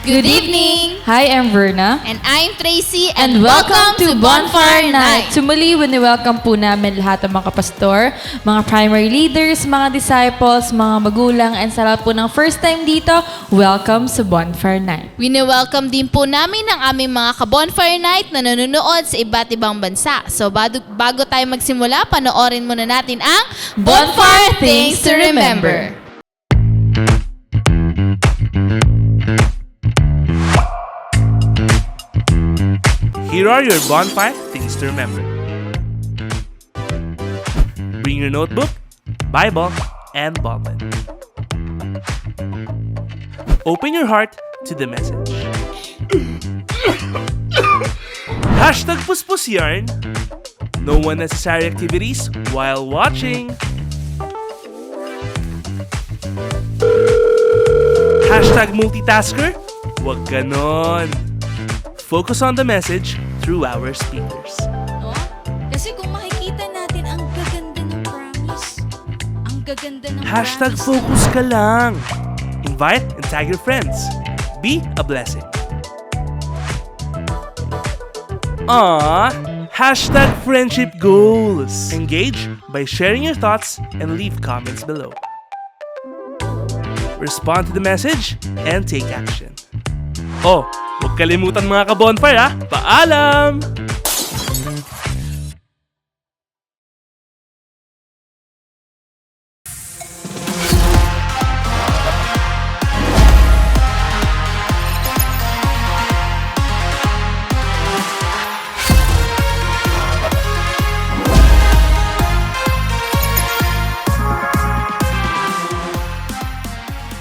Good evening! Hi, I'm Verna. And I'm Tracy And welcome to Bonfire Night! Sumuli, wini-welcome po namin lahat ng mga kapastor, mga primary leaders, mga disciples, mga magulang, and sa lahat po ng first time dito, welcome sa Bonfire Night. Wini-welcome din po namin ang aming mga ka-Bonfire Night na nanonood sa iba't ibang bansa. So bago tayo magsimula, panoorin muna natin ang Bonfire Things to Remember. Here are your bonfire things to remember. Bring your notebook, Bible, and ballpen. Open your heart to the message. Hashtag Puspus Yarn. No unnecessary activities while watching. Hashtag multitasker. Wag ganon. Focus on the message through our speakers. No? Kasi kung makikita natin, ang gaganda ng promise. Ang gaganda ng Hashtag promise. focus ka lang. Invite and tag your friends. Be a blessing. Hashtag friendship goals. Engage by sharing your thoughts and leave comments below. Respond to the message and take action. Huwag kalimutan mga ka-bonfire ha. Paalam!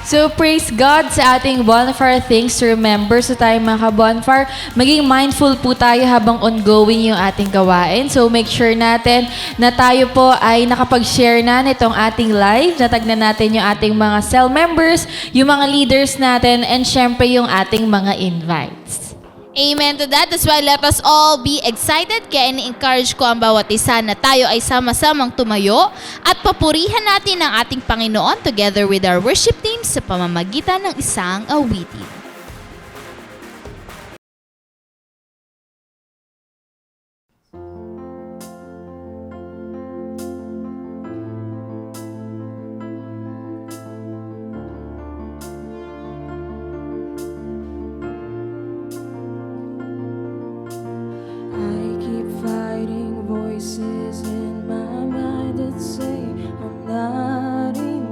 So, praise God sa ating Bonfire Things to Remember. So, tayo mga ka-bonfire, maging mindful po tayo habang ongoing yung ating gawain. So, make sure natin na tayo po ay nakapag-share na nitong ating live. Natagnan natin yung ating mga cell members, yung mga leaders natin, and syempre yung ating mga invites. Amen to that. That's why let us all be excited. Kaya ini-encourage ko ang bawat isa na tayo ay sama-samang tumayo at papurihan natin ang ating Panginoon together with our worship team sa pamamagitan ng isang awitin. I keep fighting voices in my mind that say I'm not enough.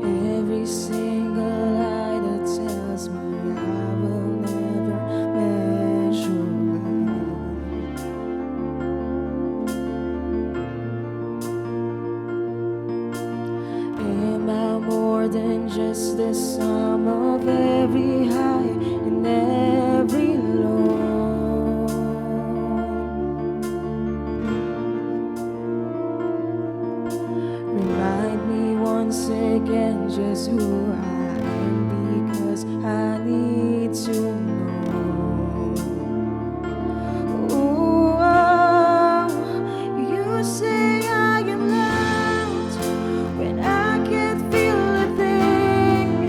Every single lie that tells me I will never measure up. Am I more than just the sum of every high and every low? Remind me once again just who I am, because I need to know. Oh, you say I am loved when I can't feel a thing.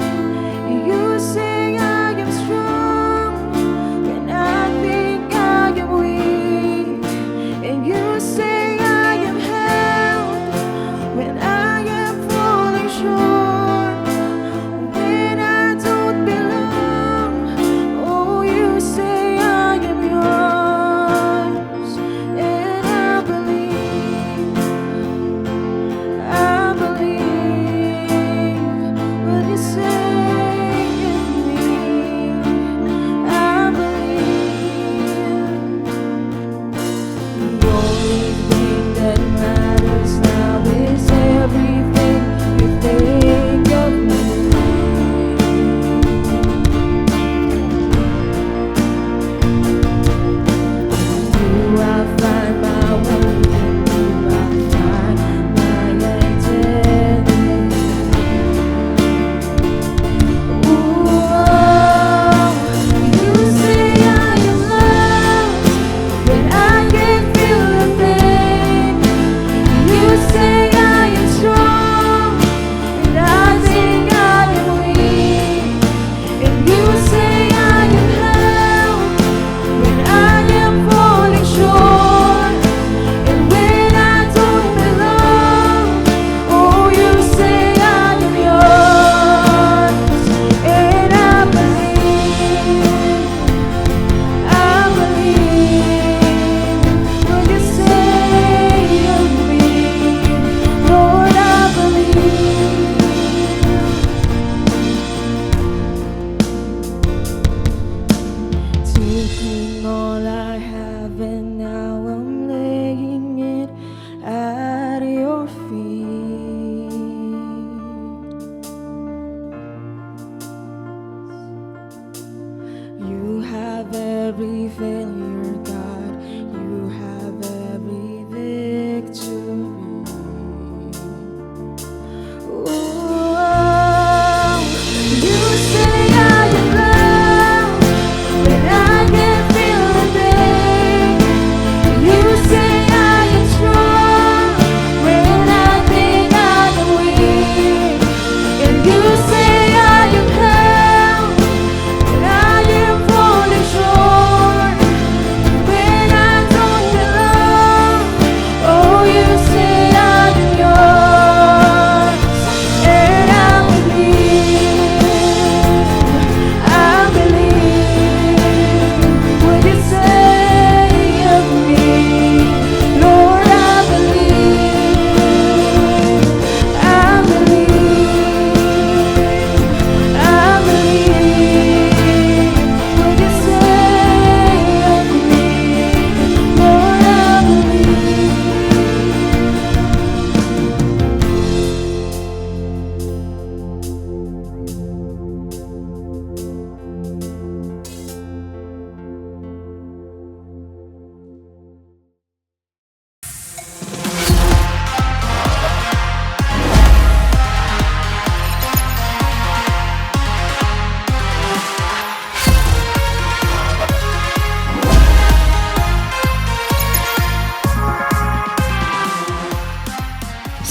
You say I am strong when I think I am weak. And you say I am held when I am falling short, when I don't belong.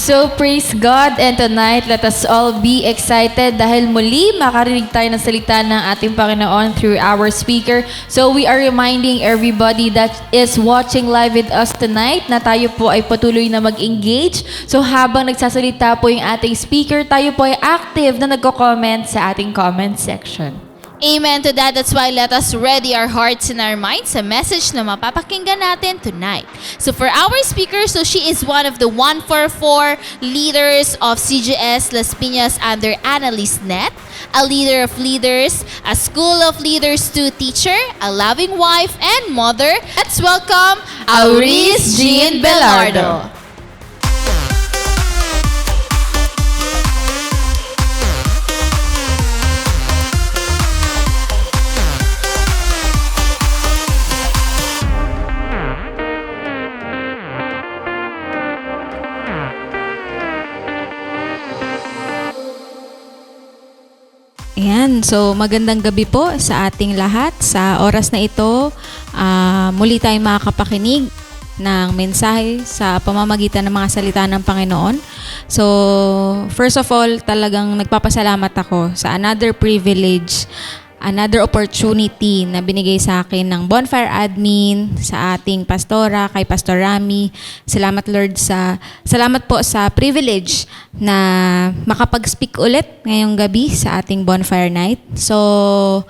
So praise God, and tonight let us all be excited dahil muli makarinig tayo ng salita ng ating Panginoon through our speaker. So we are reminding everybody that is watching live with us tonight na tayo po ay patuloy na mag-engage. So habang nagsasalita po yung ating speaker, tayo po ay active na nagko-comment sa ating comment section. Amen to that. That's why let us ready our hearts and our minds sa message na mapapakinggan natin tonight. So for our speaker, so she is one of the 144 leaders of CGS Las Piñas under Annalise Net, a leader of leaders, a School of Leaders 2 teacher, a loving wife and mother. Let's welcome Auris Jean Belardo. Ayan, so magandang gabi po sa ating lahat. Sa oras na ito, muli tayong makakapakinig ng mensahe sa pamamagitan ng mga salita ng Panginoon. So, first of all, talagang nagpapasalamat ako sa another privilege, another opportunity na binigay sa akin ng Bonfire Admin, sa ating pastora, kay Pastor Rami. Salamat po sa privilege na makapag-speak ulit ngayong gabi sa ating Bonfire Night. So,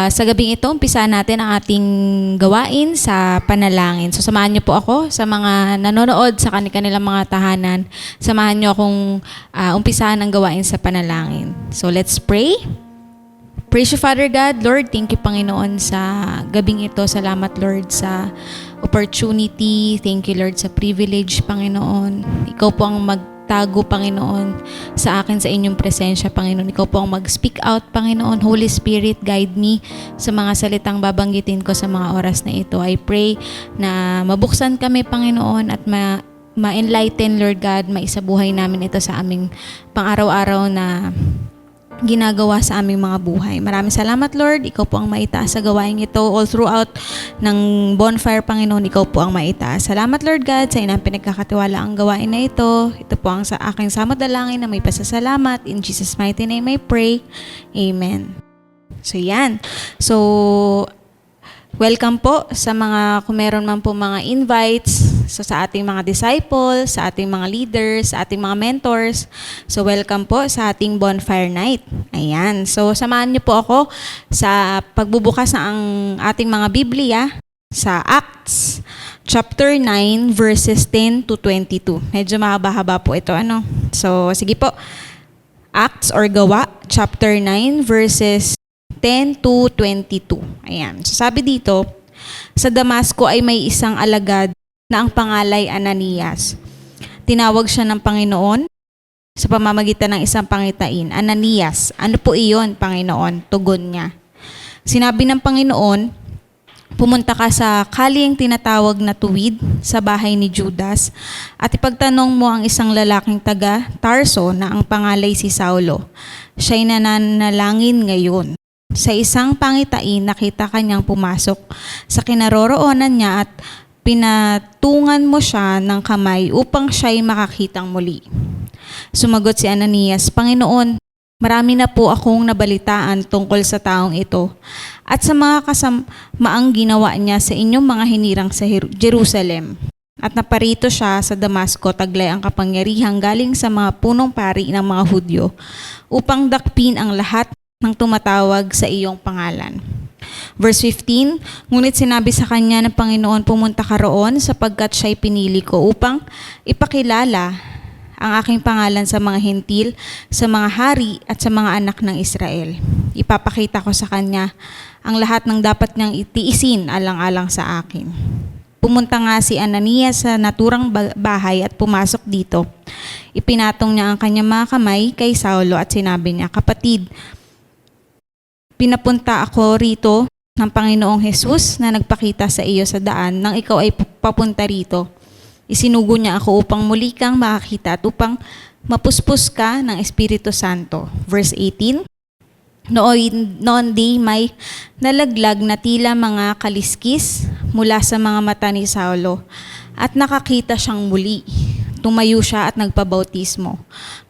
sa gabing ito, umpisa natin ang ating gawain sa panalangin. So, samahan niyo po ako sa mga nanonood sa kanilang mga tahanan. Samahan niyo akong umpisahan ang gawain sa panalangin. So, let's pray. Praise you, Father God. Lord, thank you, Panginoon, sa gabing ito. Salamat, Lord, sa opportunity. Thank you, Lord, sa privilege, Panginoon. Ikaw po ang magtago, Panginoon, sa akin sa inyong presensya, Panginoon. Ikaw po ang mag-speak out, Panginoon. Holy Spirit, guide me sa mga salitang babanggitin ko sa mga oras na ito. I pray na mabuksan kami, Panginoon, at ma-enlighten, Lord God, maisabuhay namin ito sa aming pang-araw-araw na ginagawa sa aming mga buhay. Maraming salamat, Lord. Ikaw po ang maitaas sa gawain ito. All throughout ng Bonfire, Panginoon, ikaw po ang maitaas. Salamat, Lord God, sa inang pinagkakatiwala ang gawain na ito. Ito po ang sa aking samot-dalangin na may pasasalamat. In Jesus' mighty name I pray. Amen. So, yan. So, welcome po sa mga, kung meron man po mga invites, so sa ating mga disciples, sa ating mga leaders, sa ating mga mentors. So welcome po sa ating Bonfire Night. Ayan. So samahan niyo po ako sa pagbubukas ng ating mga Biblia sa Acts chapter 9 verses 10 to 22. Medyo mahaba-haba po ito. So sige po. Acts or Gawa chapter 9 verses 10 to 22. Ayan. So sabi dito, sa Damasco ay may isang alagad na ang pangalay Ananias. Tinawag siya ng Panginoon sa pamamagitan ng isang pangitain. Ananias, ano po iyon, Panginoon? Tugon niya. Sinabi ng Panginoon, pumunta ka sa kalyeng tinatawag na Tuwid sa bahay ni Judas at ipagtanong mo ang isang lalaking taga Tarso na ang pangalay si Saulo. Siya'y nananalangin ngayon. Sa isang pangitain, nakita kanyang pumasok sa kinaroroonan niya at pinatungan mo siya ng kamay upang siya'y makakitang muli. Sumagot si Ananias, Panginoon, marami na po akong nabalitaan tungkol sa taong ito at sa mga kasamaang ginawa niya sa inyong mga hinirang sa Jerusalem. At naparito siya sa Damasco, taglay ang kapangyarihang galing sa mga punong pari ng mga Hudyo upang dakpin ang lahat ng tumatawag sa iyong pangalan. Verse 15, ngunit sinabi sa kanya ng Panginoon, pumunta ka roon sapagkat siya'y pinili ko upang ipakilala ang aking pangalan sa mga hentil, sa mga hari at sa mga anak ng Israel. Ipapakita ko sa kanya ang lahat ng dapat niyang itiisin alang-alang sa akin. Pumunta nga si Ananias sa naturang bahay at pumasok dito. Ipinatong niya ang kanyang mga kamay kay Saulo at sinabi niya, Kapatid, pinapunta ako rito ng Panginoong Jesus na nagpakita sa iyo sa daan nang ikaw ay papunta rito. Isinugo niya ako upang muli kang makakita at upang mapuspos ka ng Espiritu Santo. Verse 18, Noon di may nalaglag na tila mga kaliskis mula sa mga mata ni Saulo at nakakita siyang muli. tumayo siya at nagpabautismo.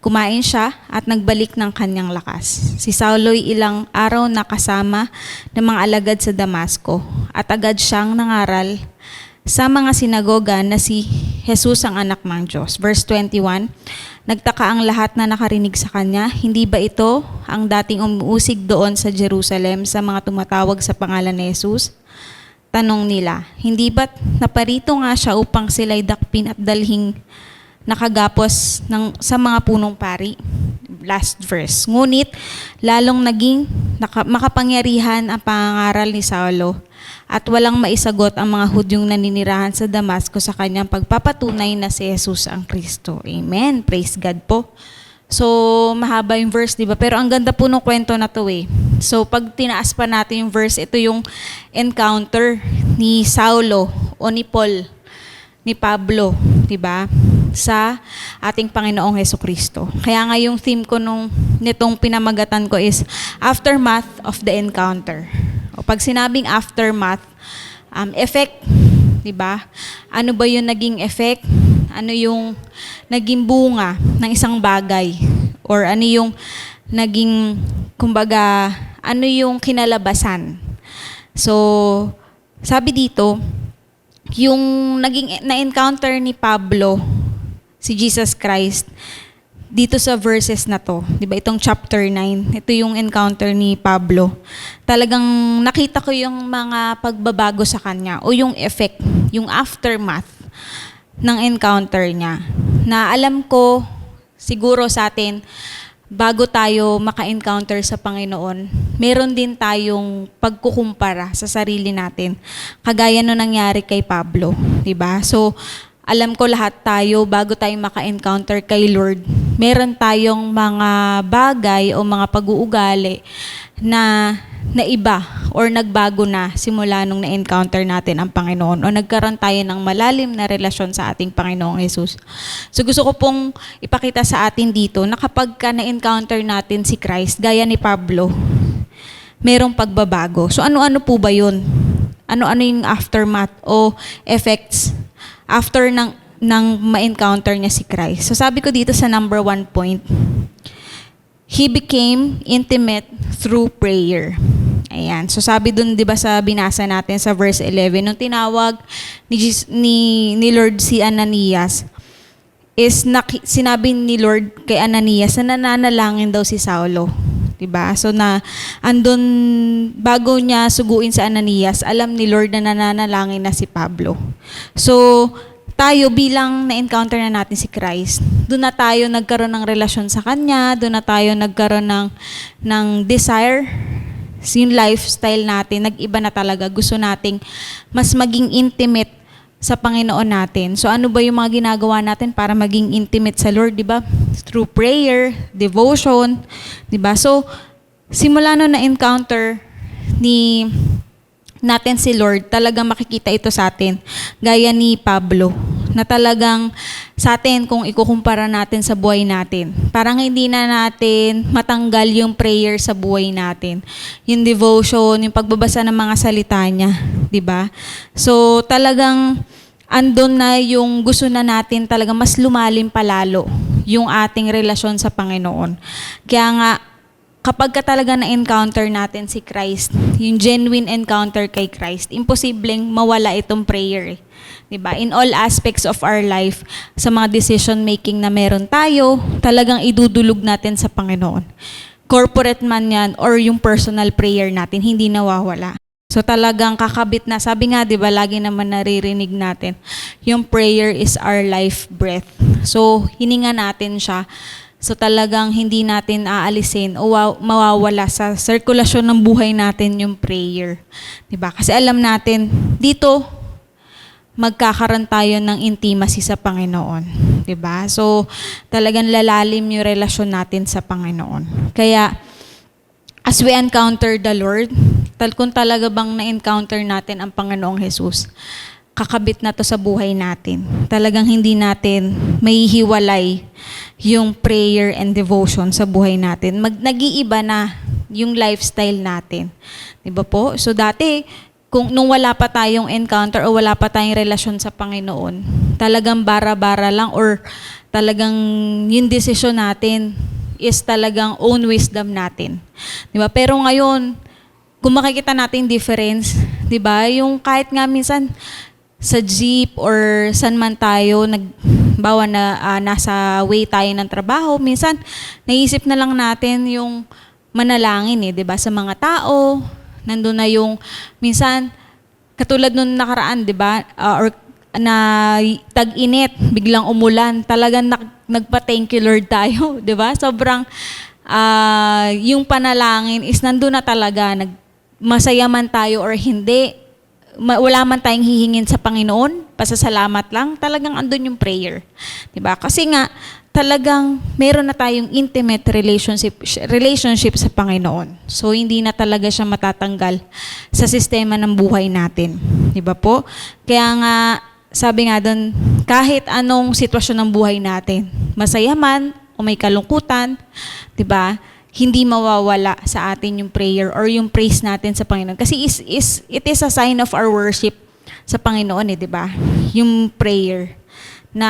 Kumain siya at nagbalik ng kanyang lakas. Si Saulo'y ilang araw na kasama ng mga alagad sa Damasco at agad siyang nangaral sa mga sinagoga na si Jesus ang anak ng Diyos. Verse 21, nagtaka ang lahat na nakarinig sa kanya, hindi ba ito ang dating umuusig doon sa Jerusalem sa mga tumatawag sa pangalan ni Jesus? Tanong nila, hindi ba't naparito nga siya upang sila'y dakpin at dalhing nakagapos sa mga punong pari? Last verse. Ngunit, lalong naging makapangyarihan ang pangangaral ni Saulo at walang maisagot ang mga Hudyong naninirahan sa Damasco sa kanyang pagpapatunay na si Jesus ang Kristo. Amen. Praise God po. So, mahaba yung verse, di ba? Pero ang ganda po ng kwento na to eh. So, pag tinaas pa natin yung verse, ito yung encounter ni Saulo o ni Paul, ni Pablo, di ba? Sa ating Panginoong Hesukristo. Kaya nga yung theme ko nitong pinamagatan ko is Aftermath of the Encounter. O pag sinabing aftermath, effect, di ba? Ano ba yung naging effect? Ano yung naging bunga ng isang bagay? Or ano yung naging, kumbaga, ano yung kinalabasan? So, sabi dito, yung naging na-encounter ni Pablo, si Jesus Christ, dito sa verses na to, di ba? Itong chapter 9, ito yung encounter ni Pablo. Talagang nakita ko yung mga pagbabago sa kanya o yung effect, yung aftermath ng encounter niya. Na alam ko, siguro sa atin, bago tayo maka-encounter sa Panginoon, meron din tayong pagkukumpara sa sarili natin. Kagaya no nangyari kay Pablo, di ba? So, alam ko lahat tayo, bago tayo maka-encounter kay Lord, meron tayong mga bagay o mga pag-uugali na iba or nagbago na simula nung na-encounter natin ang Panginoon o nagkaroon tayo ng malalim na relasyon sa ating Panginoong Jesus. So gusto ko pong ipakita sa atin dito na kapag ka na-encounter natin si Christ, gaya ni Pablo, merong pagbabago. So ano-ano po ba yun? Ano-ano yung aftermath o effects after ng ma-encounter niya si Christ? So sabi ko dito sa number 1 point, He became intimate through prayer. Ayan. So sabi dun, di ba sa binasa natin sa verse 11, nung tinawag ni Lord si Ananias, is sinabi ni Lord kay Ananias na nananalangin daw si Saulo. Diba? So na andun, bago niya suguin sa Ananias, alam ni Lord na nananalangin na si Pablo. So, tayo bilang na-encounter na natin si Christ, doon na tayo nagkaroon ng relasyon sa Kanya, doon na tayo nagkaroon ng desire, yung lifestyle natin, nag-iba na talaga. Gusto nating mas maging intimate sa Panginoon natin. So ano ba yung mga ginagawa natin para maging intimate sa Lord, di ba? Through prayer, devotion, di ba? So, simula nung na-encounter natin si Lord, talagang makikita ito sa atin. Gaya ni Pablo, na talagang sa atin kung ikukumpara natin sa buhay natin, parang hindi na natin matanggal yung prayer sa buhay natin. Yung devotion, yung pagbabasa ng mga salita niya, di ba? So talagang andun na yung gusto na natin talaga mas lumalim palalo yung ating relasyon sa Panginoon. Kaya nga, kapag ka talaga na-encounter natin si Christ, yung genuine encounter kay Christ, imposibleng mawala itong prayer. Diba? In all aspects of our life, sa mga decision making na meron tayo, talagang idudulog natin sa Panginoon. Corporate man yan or yung personal prayer natin, hindi nawawala. So talagang kakabit na, sabi nga, diba, lagi naman naririnig natin, yung prayer is our life breath. So hininga natin siya. So talagang hindi natin aalisin o mawawala sa sirkulasyon ng buhay natin yung prayer. Diba? Kasi alam natin, dito, magkakaroon tayo ng intimacy sa Panginoon. Diba? So talagang lalalim yung relasyon natin sa Panginoon. Kaya, as we encounter the Lord, kung talaga bang na-encounter natin ang Panginoong Jesus, kakabit na to sa buhay natin. Talagang hindi natin maihiwalay yung prayer and devotion sa buhay natin. Nag-iiba na yung lifestyle natin. Diba po? So dati, nung wala pa tayong encounter o wala pa tayong relasyon sa Panginoon, talagang bara-bara lang or talagang yung desisyon natin is talagang own wisdom natin. Di ba? Pero ngayon, kung makikita natin difference, di ba? Yung kahit nga minsan sa jeep or san man tayo, bawa na nasa way tayo ng trabaho, minsan naisip na lang natin yung manalangin di ba? Sa mga tao, nandun na yung minsan, katulad nung nakaraan, di ba? Or na tag-init, biglang umulan, talagang nagpa-thank you Lord tayo, di ba? Sobrang yung panalangin is nandun na talaga, masaya man tayo or hindi, wala man tayong hihingin sa Panginoon, pasasalamat lang, talagang andun yung prayer. Di ba? Kasi nga, talagang meron na tayong intimate relationship sa Panginoon. So, hindi na talaga siya matatanggal sa sistema ng buhay natin. Di ba po? Kaya nga, sabi nga doon, kahit anong sitwasyon ng buhay natin, masaya man o may kalungkutan, di ba? Hindi mawawala sa atin yung prayer or yung praise natin sa Panginoon. Kasi it is a sign of our worship sa Panginoon, di ba? Yung prayer. Na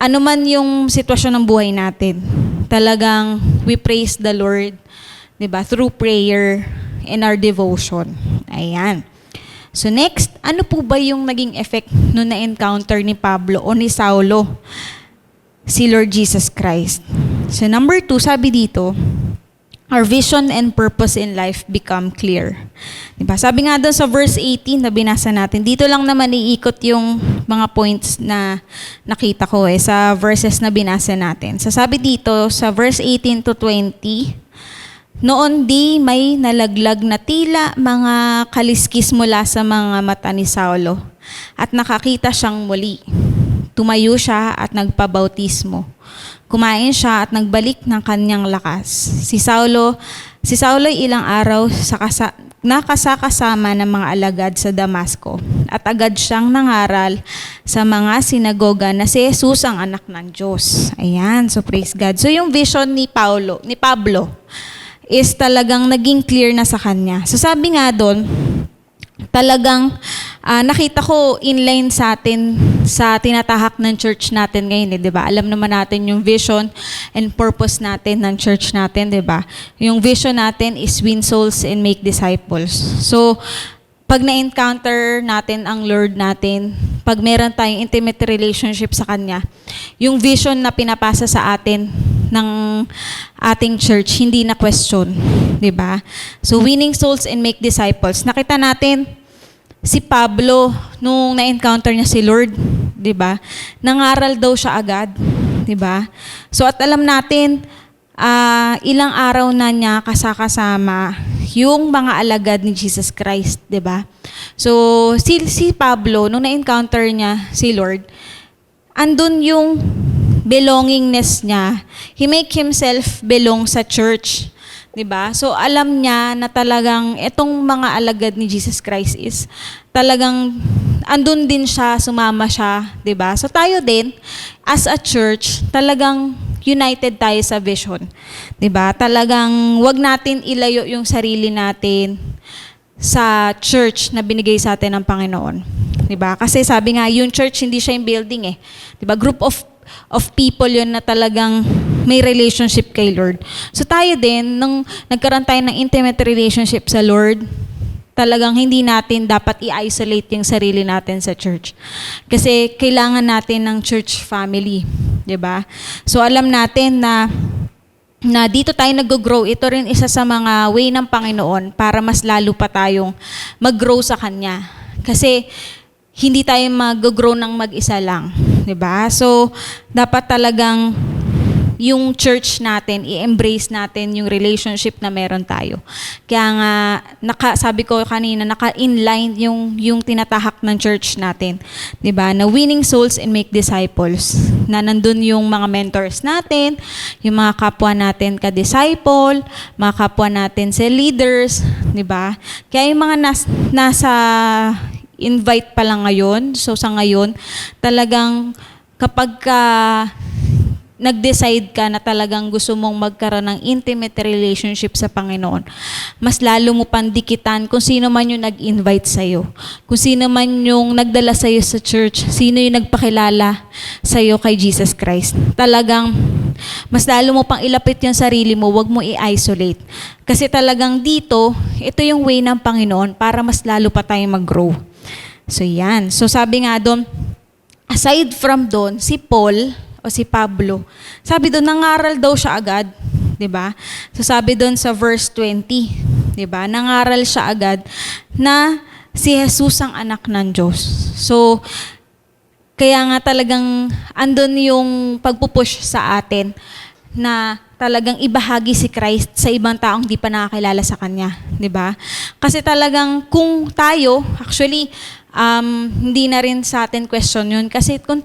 ano man yung sitwasyon ng buhay natin, talagang we praise the Lord, di ba? Through prayer and our devotion. Ayan. So next, ano po ba yung naging effect nung na-encounter ni Pablo o ni Saulo si Lord Jesus Christ? So number 2, sabi dito, our vision and purpose in life become clear. Diba? Sabi nga doon sa verse 18 na binasa natin, dito lang naman iikot yung mga points na nakita ko sa verses na binasa natin. So sabi dito sa verse 18 to 20, noon di may nalaglag na tila mga kaliskis mula sa mga mata ni Saulo at nakakita siyang muli. Tumayo siya at nagpabautismo. Kumain siya at nagbalik ng kanyang lakas. Si Saulo ay ilang araw nakasakasama ng mga alagad sa Damasco at agad siyang nangaral sa mga sinagoga na si Jesus ang anak ng Diyos. Ayan, so praise God. So yung vision ni Pablo is talagang naging clear na sa kanya. So sabi nga doon, talagang nakita ko inline sa atin sa tinatahak ng church natin ngayon, 'di ba? Alam naman natin yung vision and purpose natin ng church natin, 'di ba? Yung vision natin is win souls and make disciples. So pag na-encounter natin ang Lord natin, pag meron tayong intimate relationship sa Kanya, yung vision na pinapasa sa atin ng ating church, hindi na question, di ba? So, winning souls and make disciples. Nakita natin si Pablo nung na-encounter niya si Lord, di ba? Nangaral daw siya agad, di ba? So, at alam natin, ilang araw na niya kasama yung mga alagad ni Jesus Christ, di ba? So, si Pablo, nung na-encounter niya si Lord, andun yung belongingness niya. He make himself belong sa church. Diba? So, alam niya na talagang itong mga alagad ni Jesus Christ is talagang andun din siya, sumama siya. Diba? So, tayo din, as a church, talagang united tayo sa vision. Diba? Talagang wag natin ilayo yung sarili natin sa church na binigay sa atin ng Panginoon. Diba? Kasi sabi nga, yung church hindi siya yung building eh. Diba? Group of people yun na talagang may relationship kay Lord. So tayo din, nung nagkaroon tayo ng intimate relationship sa Lord, talagang hindi natin dapat i-isolate yung sarili natin sa church. Kasi kailangan natin ng church family. Diba? So alam natin na dito tayo nag-grow. Ito rin isa sa mga way ng Panginoon para mas lalo pa tayong mag-grow sa Kanya. Kasi hindi tayo mag-grow ng mag-isa lang. Diba? So, dapat talagang yung church natin, i-embrace natin yung relationship na meron tayo. Kaya nga, sabi ko kanina, naka-inline yung tinatahak ng church natin. Diba? Na winning souls and make disciples. Na nandun yung mga mentors natin, yung mga kapwa natin ka-disciple, mga kapwa natin sa leaders. Diba? Kaya yung mga nasa invite pa lang ngayon, so sa ngayon, talagang kapag nag-decide ka na talagang gusto mong magkaroon ng intimate relationship sa Panginoon, mas lalo mo pang dikitan kung sino man yung nag-invite sa'yo, kung sino man yung nagdala sa'yo sa church, sino yung nagpakilala sa'yo kay Jesus Christ. Talagang mas lalo mo pang ilapit yung sarili mo, wag mo i-isolate. Kasi talagang dito, ito yung way ng Panginoon para mas lalo pa tayong mag-grow. So yan. So sabi nga doon, aside from doon, si Paul o si Pablo, sabi doon, nangaral daw siya agad, 'di ba? So sabi doon sa verse 20, 'di ba? Nangaral siya agad na si Jesus ang anak ng Diyos. So kaya nga talagang andun yung pagpupush sa atin na talagang ibahagi si Christ sa ibang taong di pa nakakilala sa Kanya, 'di ba? Kasi talagang kung tayo, actually, hindi na rin sa atin question yun. Kasi kung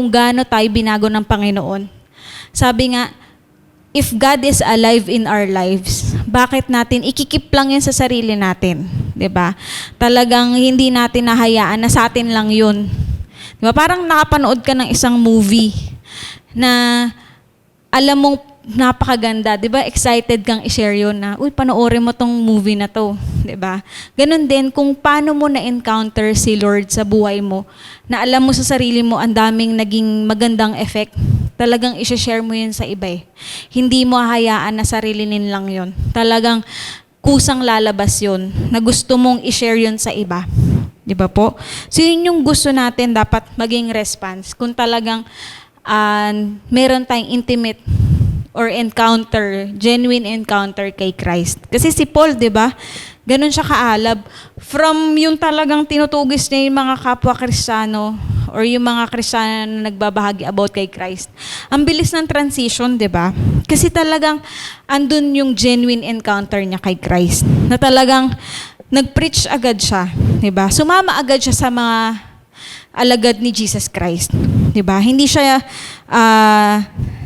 gaano tayo binago ng Panginoon. Sabi nga, if God is alive in our lives, bakit natin ikikip lang yun sa sarili natin? 'Di ba? Talagang hindi natin nahayaan na sa atin lang yun. 'Di ba? Parang nakapanood ka ng isang movie na alam mong napakaganda, 'di ba? Excited kang i-share 'yon na, uy, panoorin mo tong movie na 'to, 'di ba? Ganon din kung paano mo na-encounter si Lord sa buhay mo, na alam mo sa sarili mo ang daming naging magandang effect. Talagang i-share mo 'yun sa iba eh. Hindi mo hahayaan na sarilinin lang 'yon. Talagang kusang lalabas 'yon na gusto mong i-share 'yon sa iba. 'Di ba po? So yun yung gusto natin dapat maging response kung talagang meron tayong intimate or encounter, genuine encounter kay Christ. Kasi si Paul, 'di ba? Ganun siya kaalab. From yung talagang tinutugis niya yung mga kapwa Kristiyano or yung mga Kristiyano na nagbabahagi about kay Christ. Ang bilis ng transition, 'di ba? Kasi talagang andun yung genuine encounter niya kay Christ. Na talagang nag-preach agad siya, 'di ba? Sumama agad siya sa mga alagad ni Jesus Christ, 'di ba? Hindi siya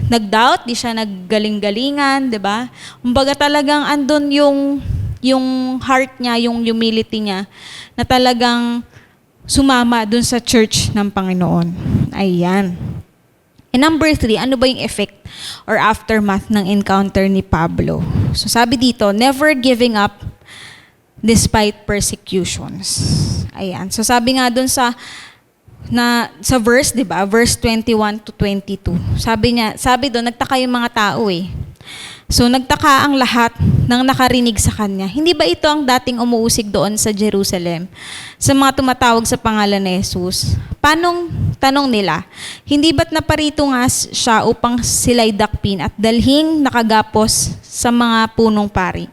nag-doubt, di siya naggaling-galingan, 'di ba? Kumbaga talagang andun yung heart niya, yung humility niya na talagang sumama dun sa church ng Panginoon. Ayan. And number 3, ano ba yung effect or aftermath ng encounter ni Pablo? So sabi dito, never giving up despite persecutions. Ayan. So sabi nga dun sa verse, 'di ba? Verse 21 to 22. Sabi doon, nagtaka yung mga tao eh. So nagtaka ang lahat ng nakarinig sa kanya. Hindi ba ito ang dating umuusig doon sa Jerusalem sa mga tumatawag sa pangalan ni Jesus? Tanong nila, hindi ba't naparito nga siya upang sila'y dakpin at dalhing nakagapos sa mga punong pari?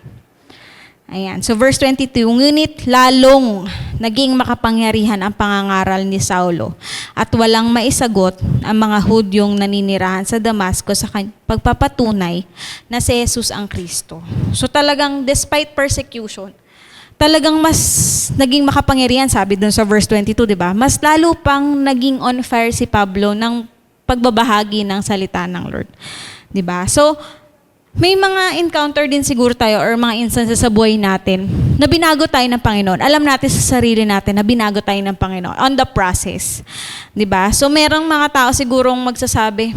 Ayan. So verse 22, ngunit lalong naging makapangyarihan ang pangangaral ni Saulo at walang maisagot ang mga Hudyong naninirahan sa Damasco sa pagpapatunay na si Jesus ang Kristo. So talagang despite persecution, talagang mas naging makapangyarihan, sabi dun sa verse 22, di ba? Mas lalo pang naging on fire si Pablo ng pagbabahagi ng salita ng Lord. Di ba? So, may mga encounter din siguro tayo or mga instances sa buhay natin na binago tayo ng Panginoon. Alam natin sa sarili natin na binago tayo ng Panginoon on the process. 'Di ba? So merong mga tao sigurong magsasabi,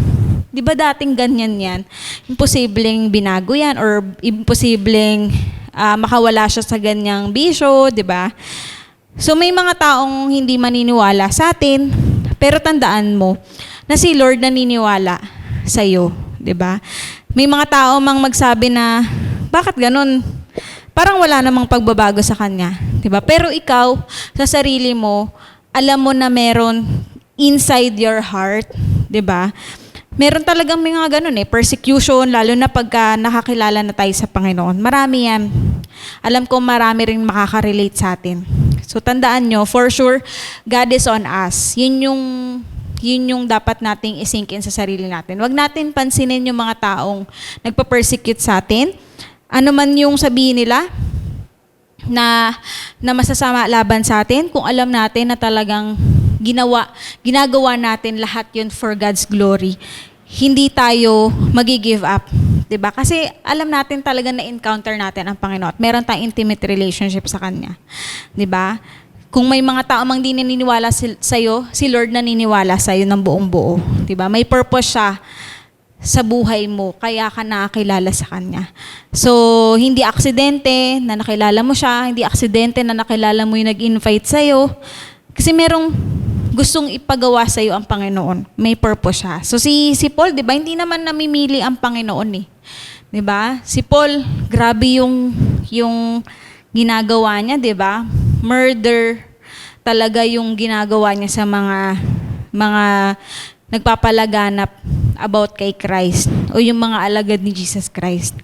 'di ba dating ganyan 'yan? Imposibleng binago 'yan or imposibleng makawala siya sa ganyang bisyo, 'di ba? So may mga taong hindi maniniwala sa atin, pero tandaan mo na si Lord naniniwala sa iyo, 'di ba? May mga tao mang magsabi na, bakit ganun? Parang wala namang pagbabago sa kanya. Diba? Pero ikaw, sa sarili mo, alam mo na meron inside your heart. Diba? Meron talagang mga ganun persecution, lalo na pagka nakakilala na tayo sa Panginoon. Marami yan. Alam ko marami rin makaka-relate sa atin. So tandaan nyo, for sure, God is on us. Yun yung dapat nating isink in sa sarili natin. Huwag natin pansinin yung mga taong nagpa-persecute sa atin. Ano man yung sabihin nila na masasama laban sa atin, kung alam natin na talagang ginagawa natin lahat yun for God's glory, hindi tayo magi-give up. 'Di ba? Kasi alam natin talaga na encounter natin ang Panginoon at meron tayong intimate relationship sa Kanya. 'Di ba? Kung may mga tao mang di naniniwala sa'yo, si Lord naniniwala sa'yo ng buong buo. Diba? May purpose siya sa buhay mo, kaya ka nakakilala sa Kanya. So, hindi aksidente na nakilala mo siya, hindi aksidente na nakilala mo yung nag-invite sa'yo. Kasi merong gustong ipagawa sa'yo ang Panginoon. May purpose siya. So, si Paul, di ba, hindi naman namimili ang Panginoon eh. Di ba? Si Paul, grabe yung ginagawa niya, di ba? Murder talaga yung ginagawa niya sa mga nagpapalaganap about kay Christ o yung mga alagad ni Jesus Christ.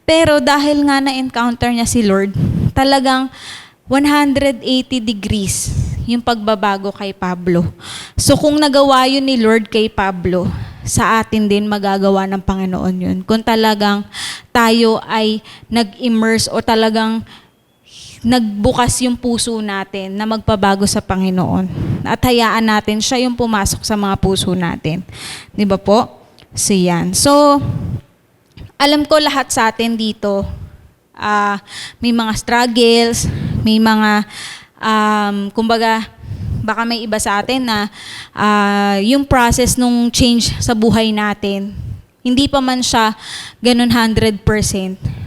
Pero dahil nga na-encounter niya si Lord, talagang 180 degrees yung pagbabago kay Pablo. So kung nagawa yun ni Lord kay Pablo, sa atin din magagawa ng Panginoon yun. Kung talagang tayo ay nag-immerse o talagang nagbukas yung puso natin na magpabago sa Panginoon. At hayaan natin siya yung pumasok sa mga puso natin. Di ba po? So yan. So, alam ko lahat sa atin dito, may mga struggles, may mga, kumbaga, baka may iba sa atin na yung process nung change sa buhay natin, hindi pa man siya ganun 100%.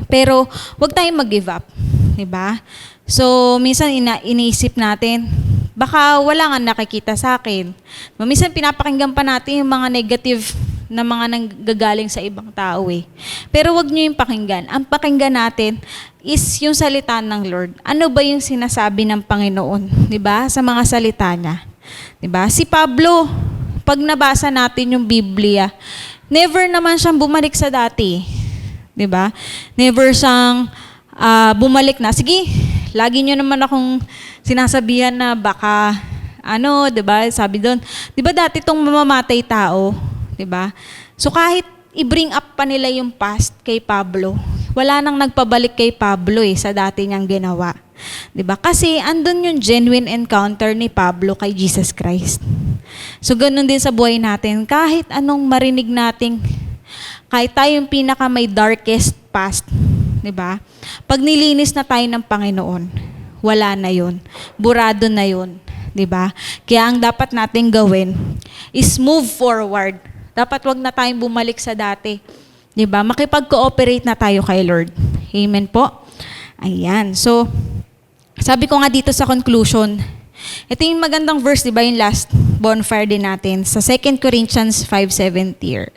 Pero, wag tayong mag-give up. Diba? So, minsan iniisip natin, baka wala nga nakikita sa akin. Minsan pinapakinggan pa natin yung mga negative na mga nanggagaling sa ibang tao eh. Pero wag nyo yung pakinggan. Ang pakinggan natin is yung salita ng Lord. Ano ba yung sinasabi ng Panginoon? Diba? Sa mga salita niya. Diba? Si Pablo, pag nabasa natin yung Biblia, never naman siyang bumalik sa dati. Diba? Never siyang bumalik na. Sige, lagi nyo naman akong sinasabihan na baka, diba, sabi doon, diba dati tong mamamatay tao, diba? So kahit i-bring up pa nila yung past kay Pablo, wala nang nagpabalik kay Pablo sa dati niyang ginawa. Diba? Kasi andun yung genuine encounter ni Pablo kay Jesus Christ. So ganun din sa buhay natin, kahit anong marinig nating, kahit tayo yung pinaka may darkest past, diba? Pag nilinis na tayo ng Panginoon, wala na yun. Burado na yun. Diba? Kaya ang dapat nating gawin is move forward. Dapat wag na tayong bumalik sa dati. Diba? Makipag-cooperate na tayo kay Lord. Amen po? Ayan. So, sabi ko nga dito sa conclusion, ito yung magandang verse, diba? Yung last bonfire din natin sa 2 Corinthians 5:17.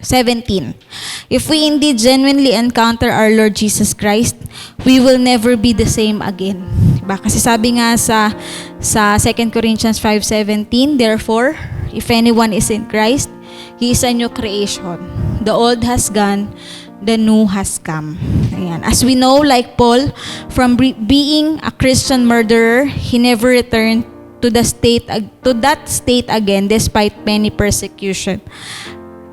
If we indeed genuinely encounter our Lord Jesus Christ, we will never be the same again. Diba? Kasi sabi nga sa 2 Corinthians 5:17, therefore, if anyone is in Christ, he is a new creation. The old has gone, the new has come. Ayan. As we know, like Paul, from being a Christian murderer, he never returned to that state again despite many persecution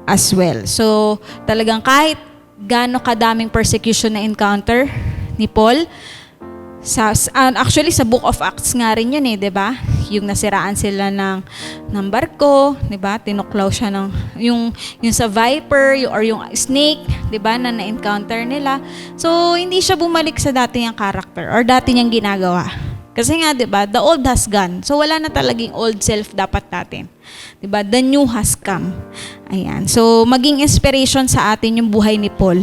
as well. So, talagang kahit gaano kadaming persecution na encounter ni Paul, actually sa Book of Acts nga rin yun 'di ba? Yung nasiraan sila ng barko, 'di ba? Tinuklaw siya ng yung sa viper or yung snake, 'di ba, na na-encounter nila. So, hindi siya bumalik sa dati niyang character or dati niyang ginagawa. Kasi nga, 'di ba, the old has gone. So wala na talagang old self dapat natin. 'Di ba? The new has come. Ayan. So maging inspiration sa atin yung buhay ni Paul.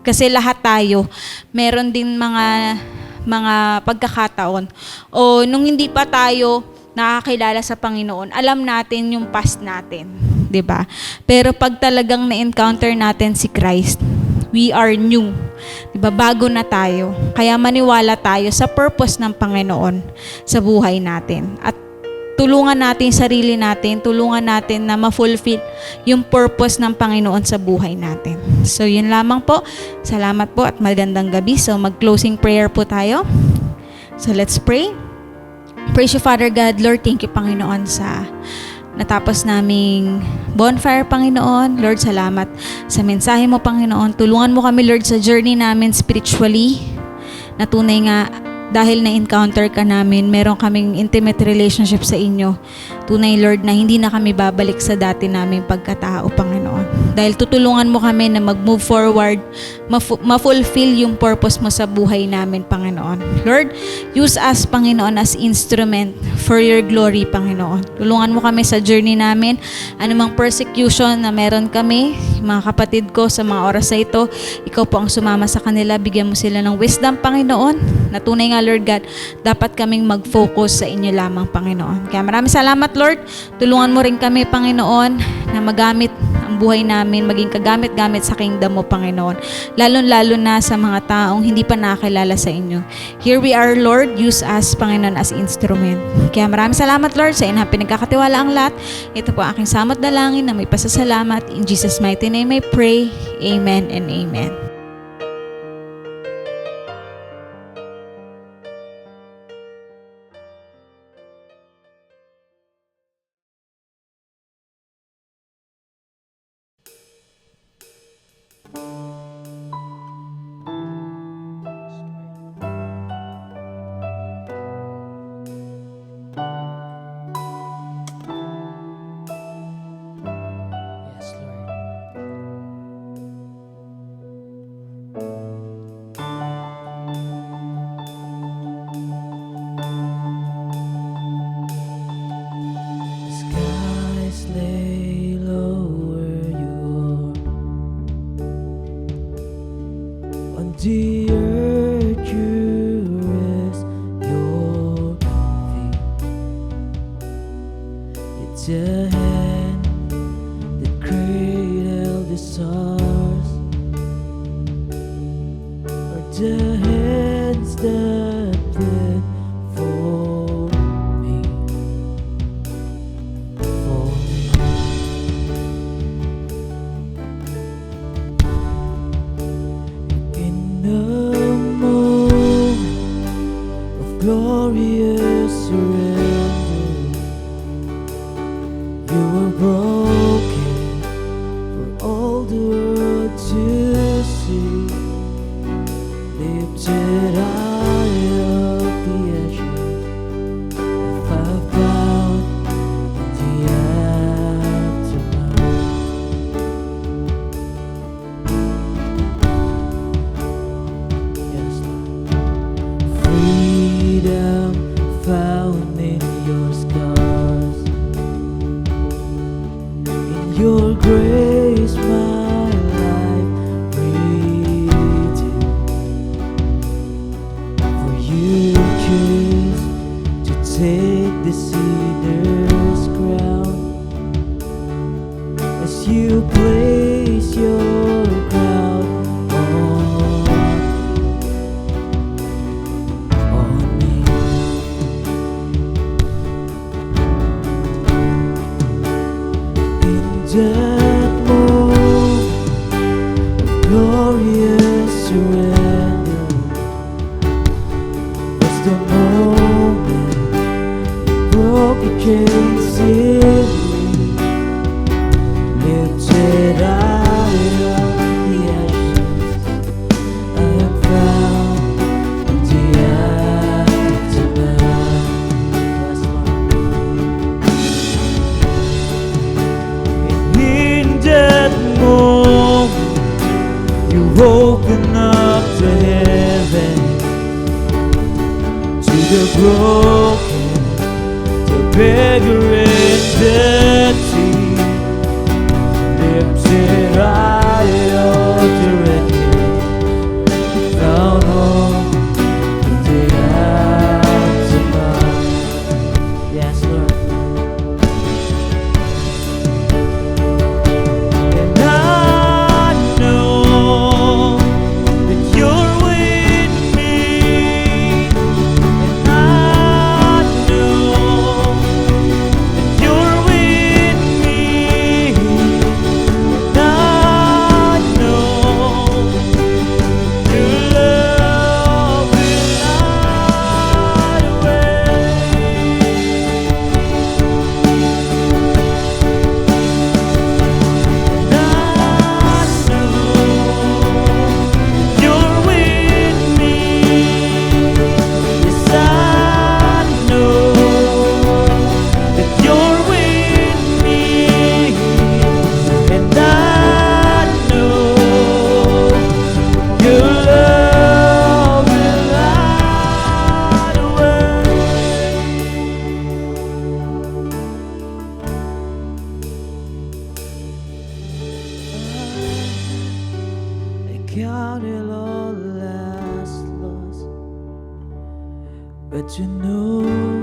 Kasi lahat tayo meron din mga pagkakataon o nung hindi pa tayo nakakilala sa Panginoon, alam natin yung past natin, 'di ba? Pero pag talagang na-encounter natin si Christ, we are new. 'Di ba? Bago na tayo. Kaya maniwala tayo sa purpose ng Panginoon sa buhay natin. At tulungan natin sarili natin, tulungan natin na ma-fulfill yung purpose ng Panginoon sa buhay natin. So, yun lamang po. Salamat po at magandang gabi. So, mag-closing prayer po tayo. So, let's pray. Praise you, Father God. Lord, thank you, Panginoon, sa natapos naming bonfire, Panginoon. Lord, salamat sa mensahe mo, Panginoon. Tulungan mo kami, Lord, sa journey namin spiritually. Na tunay nga, dahil na-encounter ka namin, meron kaming intimate relationship sa inyo. Tunay, Lord, na hindi na kami babalik sa dati naming pagkatao, Panginoon. Dahil tutulungan mo kami na mag-move forward, ma-fulfill yung purpose mo sa buhay namin, Panginoon. Lord, use us, Panginoon, as instrument for your glory, Panginoon. Tulungan mo kami sa journey namin. Anumang persecution na meron kami, mga kapatid ko sa mga oras na ito, ikaw po ang sumama sa kanila. Bigyan mo sila ng wisdom, Panginoon. Na tunay nga, Lord God, dapat kaming mag-focus sa inyo lamang, Panginoon. Kaya maraming salamat, Lord. Tulungan mo rin kami, Panginoon, na magamit ang buhay namin, maging kagamit-gamit sa kingdom mo, Panginoon. Lalo-lalo na sa mga taong hindi pa nakakilala sa inyo. Here we are, Lord. Use us, Panginoon, as instrument. Kaya maraming salamat, Lord, sa inyo pinagkakatiwala ang lahat. Ito po aking samot dalangin na may pasasalamat. In Jesus' mighty name I pray. Amen and amen. Yes, Lord. The skies lay low where you are. On the earth you rest your feet. It's a hand that cradled the stars, or the hands that bled for me, for me. In the moment of glorious surrender, you were broken for all the world to see. Lifted high of the ashes, if I found in the aftermath. Yes, Lord. Freedom found in your scars. In your grace, my life redeemed. For you choose to take the sinner's crown, as you place your crown on me. In that moment of glorious surrender was the moment you broke the chains in me. Lifted high of the ashes, I am found in the aftermath. Yes, Lord. In that moment, you open up to heaven, to the broken, the beggar and the thief. Lifted high of the wreckage, found home in the aftermath. Yes, Lord. And I know that you're with me. And I know but to know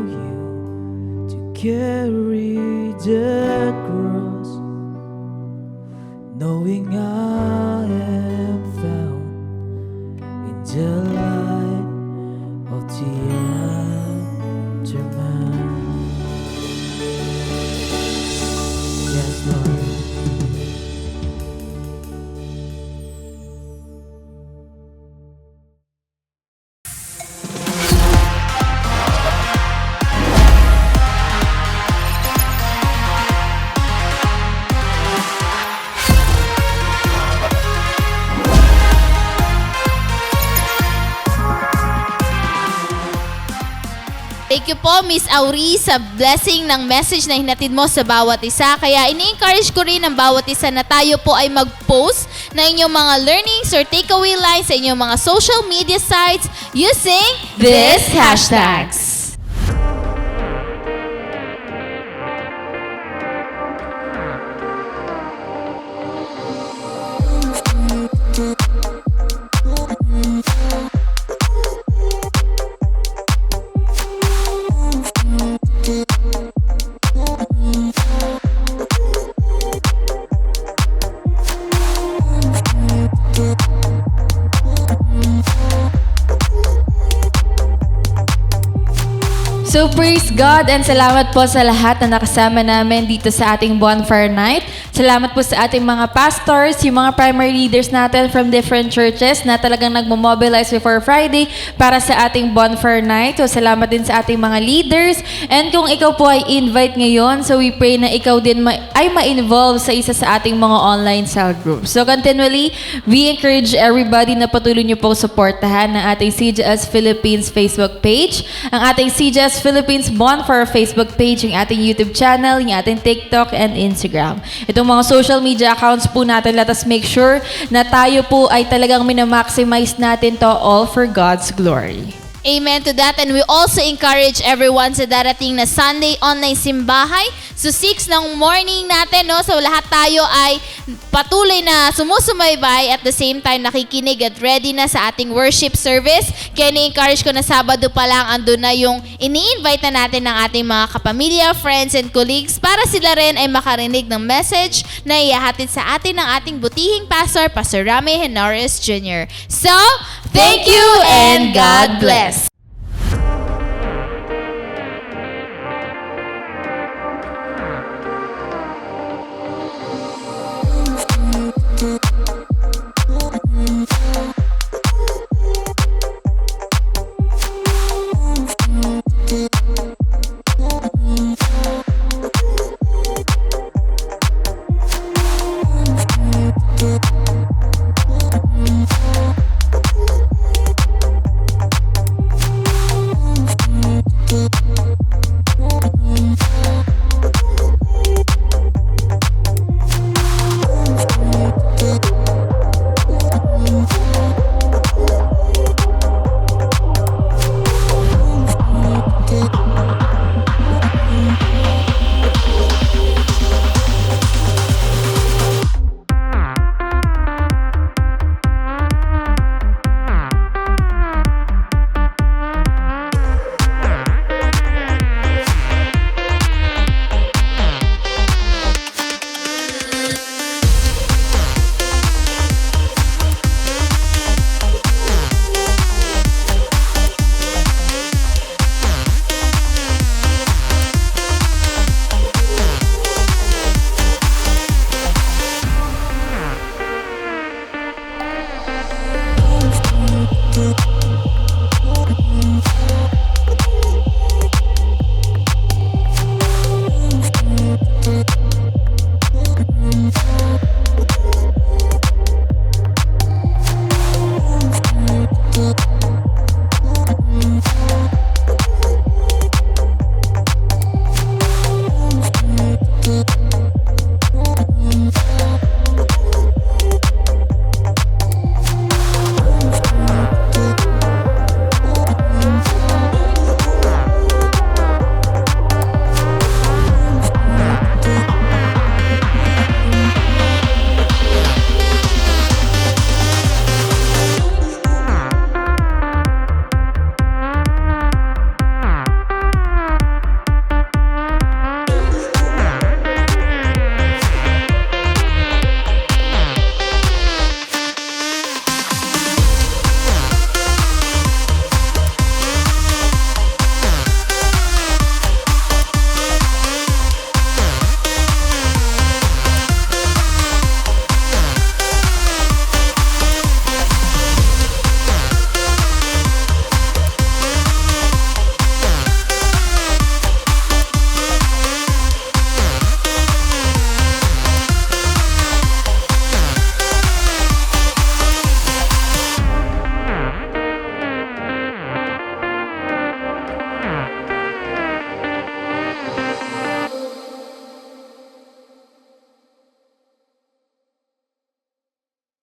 you, to carry the cross, knowing I am found in the light of the aftermath. Yes, Lord. Thank you po, Miss Auri, sa blessing ng message na hinatid mo sa bawat isa. Kaya ini-encourage ko rin ang bawat isa na tayo po ay mag-post na inyong mga learnings or takeaway lines sa inyong mga social media sites using This hashtags. So praise God and salamat po sa lahat na nakasama namin dito sa ating Bonfire Night. Salamat po sa ating mga pastors, yung mga primary leaders natin from different churches na talagang nagmo-mobilize before Friday para sa ating Bonfire Night. So salamat din sa ating mga leaders. And kung ikaw po ay invite ngayon, so we pray na ikaw din ay ma-involve sa isa sa ating mga online cell groups. So continually, we encourage everybody na patuloy niyo pong suportahan ng ating CJS Philippines Facebook page, ang ating CJS Philippines Bonfire Facebook page, yung ating YouTube channel, yung ating TikTok and Instagram. Itong mga social media accounts po natin, let us make sure na tayo po ay talagang minamaximize natin to all for God's glory. Amen to that. And we also encourage everyone sa darating na Sunday online simbahay. So 6 ng morning natin, no? So lahat tayo ay patuloy na sumusubaybay at the same time nakikinig at ready na sa ating worship service. Kaya ni-encourage ko na Sabado pa lang andun na yung ini-invite na natin ng ating mga kapamilya, friends, and colleagues para sila rin ay makarinig ng message na ihahatid sa atin ng ating butihing pastor, Pastor Rami Henores Jr. So, thank you and God bless!